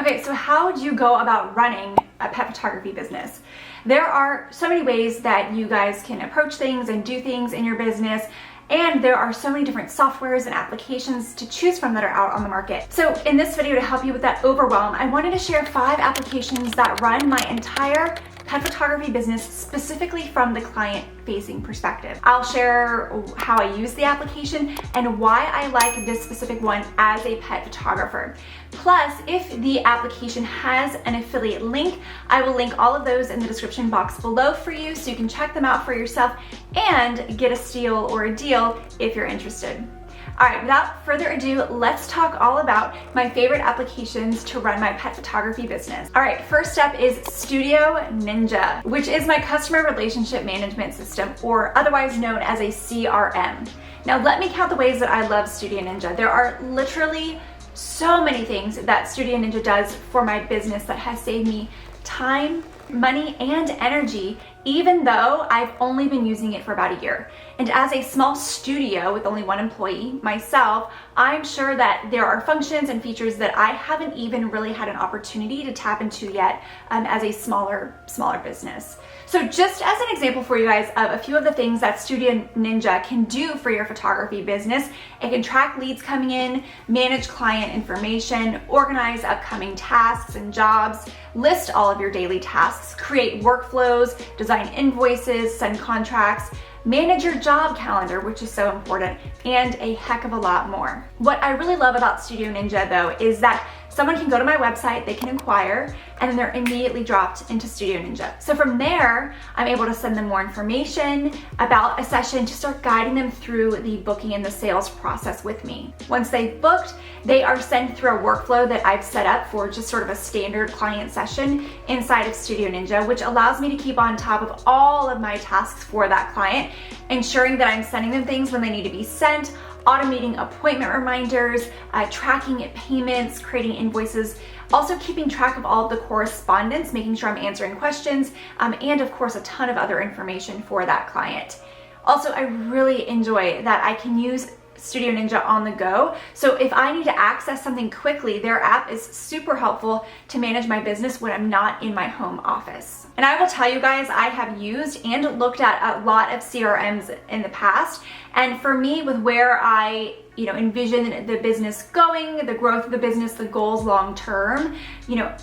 Okay, so how do you go about running a pet photography business? There are so many ways that you guys can approach things and do things in your business, and there are so many different softwares and applications to choose from that are out on the market. So in this video, to help you with that overwhelm, I wanted to share 5 applications that run my entire pet photography business specifically from the client-facing perspective. I'll share how I use the application and why I like this specific one as a pet photographer. Plus, if the application has an affiliate link, I will link all of those in the description box below for you so you can check them out for yourself and get a steal or a deal if you're interested. All right, without further ado, let's talk all about my favorite applications to run my pet photography business. All right, first up is StudioNinja, which is my customer relationship management system, or otherwise known as a CRM. Now, let me count the ways that I love StudioNinja. There are literally so many things that StudioNinja does for my business that has saved me time, money, and energy, even though I've only been using it for about a year. And as a small studio with only 1 employee, myself, I'm sure that there are functions and features that I haven't even really had an opportunity to tap into yet as a smaller business. So just as an example for you guys of a few of the things that StudioNinja can do for your photography business, it can track leads coming in, manage client information, organize upcoming tasks and jobs, list all of your daily tasks, create workflows, design invoices, send contracts, manage your job calendar, which is so important, and a heck of a lot more. What I really love about StudioNinja though is that someone can go to my website, they can inquire, and then they're immediately dropped into StudioNinja. So from there, I'm able to send them more information about a session to start guiding them through the booking and the sales process with me. Once they've booked, they are sent through a workflow that I've set up for just sort of a standard client session inside of StudioNinja, which allows me to keep on top of all of my tasks for that client, ensuring that I'm sending them things when they need to be sent, automating appointment reminders, tracking payments, creating invoices, also keeping track of all of the correspondence, making sure I'm answering questions, and of course a ton of other information for that client. Also, I really enjoy that I can use StudioNinja on the go. So if I need to access something quickly, their app is super helpful to manage my business when I'm not in my home office. And I will tell you guys, I have used and looked at a lot of CRMs in the past. And for me, with where I envision the business going, the growth of the business, the goals long term,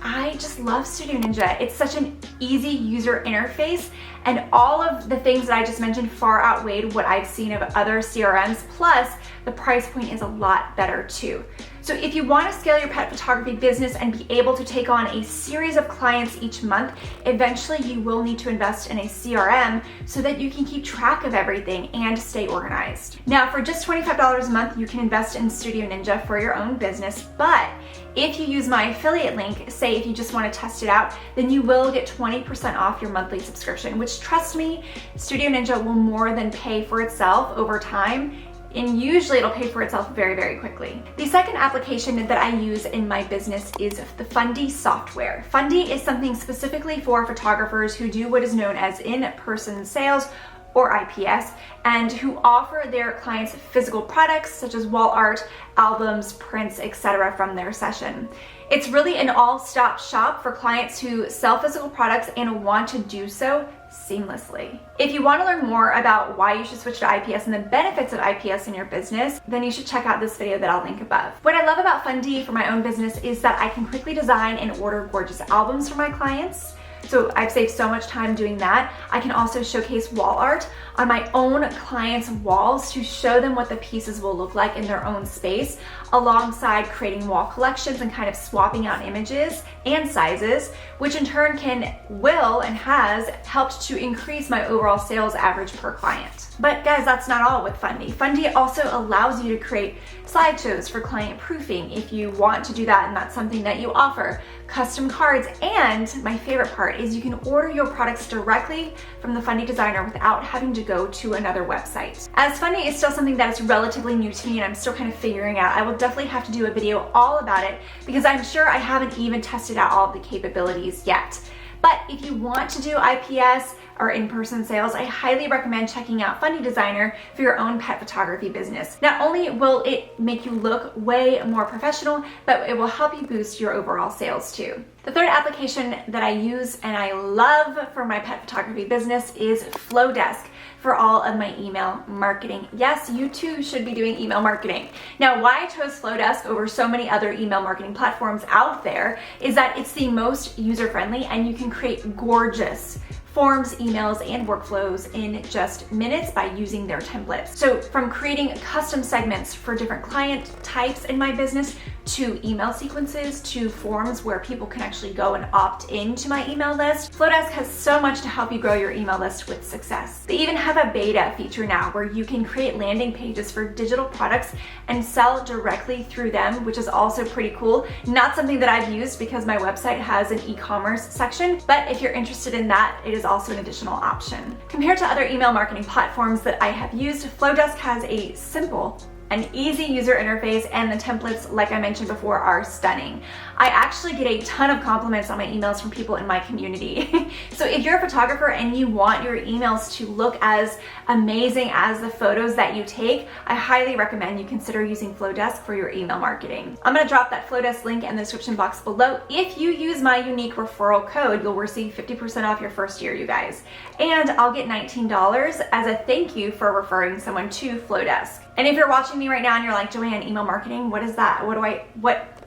I just love StudioNinja. It's such an easy user interface, and all of the things that I just mentioned far outweighed what I've seen of other CRMs, plus the price point is a lot better too. So if you want to scale your pet photography business and be able to take on a series of clients each month, eventually you will need to invest in a CRM so that you can keep track of everything and stay organized. Now, for just $25 a month, you can invest in StudioNinja for your own business, but if you use my affiliate link, say if you just want to test it out, then you will get 20% off your monthly subscription, which, trust me, StudioNinja will more than pay for itself over time. And usually it'll pay for itself very, very quickly. The second application that I use in my business is the Fundy software. Fundy is something specifically for photographers who do what is known as in-person sales, or IPS, and who offer their clients physical products such as wall art, albums, prints, etc. from their session. It's really an all-stop shop for clients who sell physical products and want to do so seamlessly. If you want to learn more about why you should switch to IPS and the benefits of IPS in your business, then you should check out this video that I'll link above. What I love about Fundy for my own business is that I can quickly design and order gorgeous albums for my clients. So I've saved so much time doing that. I can also showcase wall art on my own clients' walls to show them what the pieces will look like in their own space, alongside creating wall collections and kind of swapping out images and sizes, which in turn will and has helped to increase my overall sales average per client. But guys, that's not all with Fundy. Fundy also allows you to create slideshows for client proofing if you want to do that, and that's something that you offer. Custom cards, and my favorite part is you can order your products directly from the Fundy Designer without having to go to another website. As Fundy is still something that is relatively new to me and I'm still kind of figuring out, I will definitely have to do a video all about it because I'm sure I haven't even tested out all of the capabilities yet. But if you want to do IPS or in-person sales, I highly recommend checking out Fundy Designer for your own pet photography business. Not only will it make you look way more professional, but it will help you boost your overall sales too. The third application that I use and I love for my pet photography business is Flowdesk for all of my email marketing. Yes, you too should be doing email marketing. Now, why I chose Flowdesk over so many other email marketing platforms out there is that it's the most user-friendly and you can create gorgeous forms, emails, and workflows in just minutes by using their templates. So from creating custom segments for different client types in my business, to email sequences, to forms where people can actually go and opt into my email list, Flowdesk has so much to help you grow your email list with success. They even have a beta feature now where you can create landing pages for digital products and sell directly through them, which is also pretty cool. Not something that I've used because my website has an e-commerce section, but if you're interested in that, it is also an additional option. Compared to other email marketing platforms that I have used, Flowdesk has a simple an easy user interface, and the templates, like I mentioned before, are stunning. I actually get a ton of compliments on my emails from people in my community. So if you're a photographer and you want your emails to look as amazing as the photos that you take, I highly recommend you consider using Flowdesk for your email marketing. I'm gonna drop that Flowdesk link in the description box below. If you use my unique referral code, you'll receive 50% off your first year, you guys. And I'll get $19 as a thank you for referring someone to Flowdesk. And if you're watching me right now and you're like, Joanne, email marketing, what is that?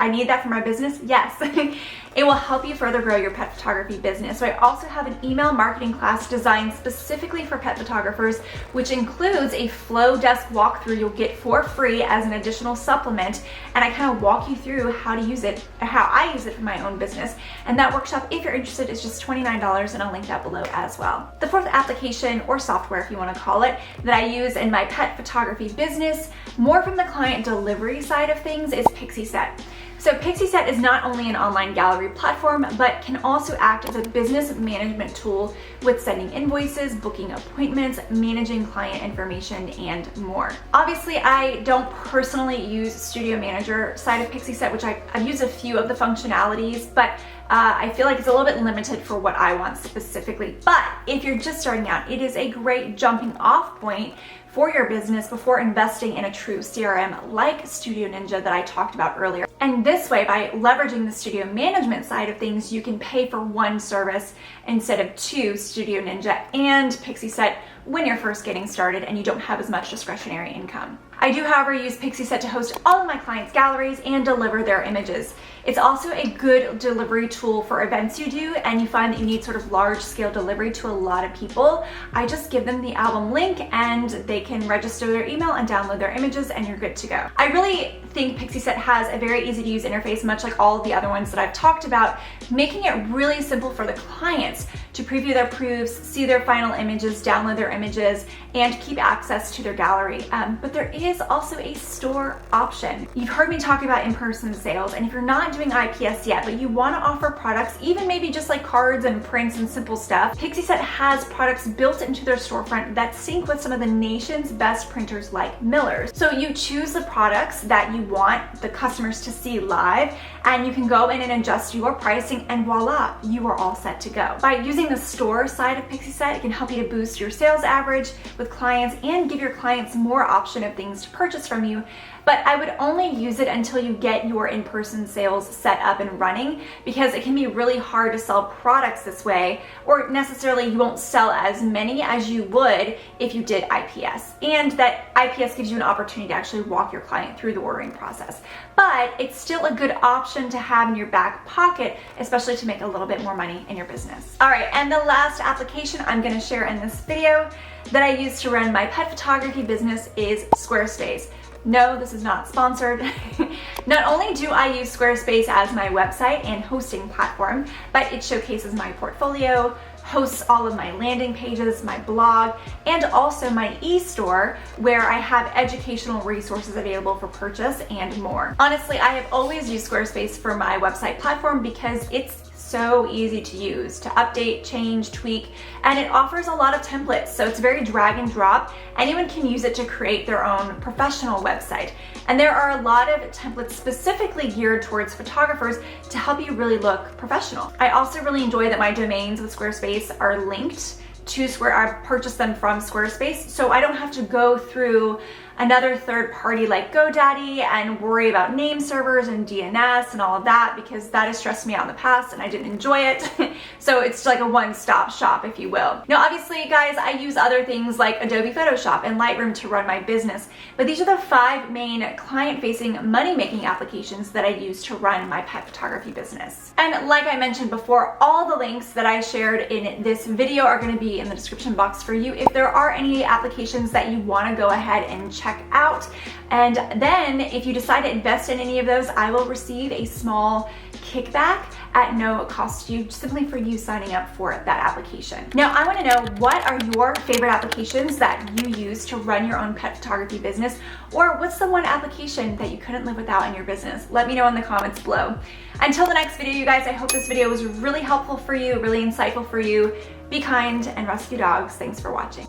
I need that for my business? Yes. It will help you further grow your pet photography business. So I also have an email marketing class designed specifically for pet photographers, which includes a Flowdesk walkthrough you'll get for free as an additional supplement. And I kind of walk you through how to use it, how I use it for my own business. And that workshop, if you're interested, is just $29, and I'll link that below as well. The fourth application, or software if you want to call it, that I use in my pet photography business, more from the client delivery side of things, is Pixieset. So Pixieset is not only an online gallery platform, but can also act as a business management tool with sending invoices, booking appointments, managing client information, and more. Obviously, I don't personally use Studio Manager side of Pixieset, which I've used a few of the functionalities, but I feel like it's a little bit limited for what I want specifically. But if you're just starting out, it is a great jumping off point for your business before investing in a true CRM like StudioNinja that I talked about earlier. And this way, by leveraging the studio management side of things, you can pay for one service instead of two, StudioNinja and Pixieset, when you're first getting started and you don't have as much discretionary income. I do, however, use Pixieset to host all of my clients' galleries and deliver their images. It's also a good delivery tool for events you do and you find that you need sort of large scale delivery to a lot of people. I just give them the album link and they can register their email and download their images and you're good to go. I really think Pixieset has a very easy to use interface, much like all of the other ones that I've talked about, making it really simple for the clients to preview their proofs, see their final images, download their images, and keep access to their gallery. But there is also a store option. You've heard me talk about in-person sales, and if you're not doing IPS yet, but you want to offer products, even maybe just like cards and prints and simple stuff, Pixieset has products built into their storefront that sync with some of the nation's best printers like Miller's. So you choose the products that you want the customers to see live, and you can go in and adjust your pricing, and voila, you are all set to go. By using the store side of Pixieset, it can help you to boost your sales average with clients and give your clients more option of things to purchase from you. But I would only use it until you get your in-person sales set up and running, because it can be really hard to sell products this way, or necessarily you won't sell as many as you would if you did IPS. And that IPS gives you an opportunity to actually walk your client through the ordering process. But it's still a good option to have in your back pocket, especially to make a little bit more money in your business. All right, and the last application I'm gonna share in this video that I use to run my pet photography business is Squarespace. No, this is not sponsored. Not only do I use Squarespace as my website and hosting platform, but it showcases my portfolio, hosts all of my landing pages, my blog, and also my e-store where I have educational resources available for purchase and more. Honestly, I have always used Squarespace for my website platform because it's so easy to use, to update, change, tweak, and it offers a lot of templates. So it's very drag and drop. Anyone can use it to create their own professional website. And there are a lot of templates specifically geared towards photographers to help you really look professional. I also really enjoy that my domains with Squarespace are linked to I purchased them from Squarespace, so I don't have to go through another third party like GoDaddy and worry about name servers and DNS and all of that, because that has stressed me out in the past and I didn't enjoy it. So it's like a one-stop shop, if you will. Now, obviously, guys, I use other things like Adobe Photoshop and Lightroom to run my business, but these are the 5 main client-facing money-making applications that I use to run my pet photography business. And like I mentioned before, all the links that I shared in this video are going to be in the description box for you if there are any applications that you want to go ahead and check out. And then if you decide to invest in any of those, I will receive a small kickback at no cost to you, simply for you signing up for that application. Now, I want to know, what are your favorite applications that you use to run your own pet photography business? Or what's the one application that you couldn't live without in your business? Let me know in the comments below. Until the next video, you guys, I hope this video was really helpful for you, really insightful for you. Be kind and rescue dogs. Thanks for watching.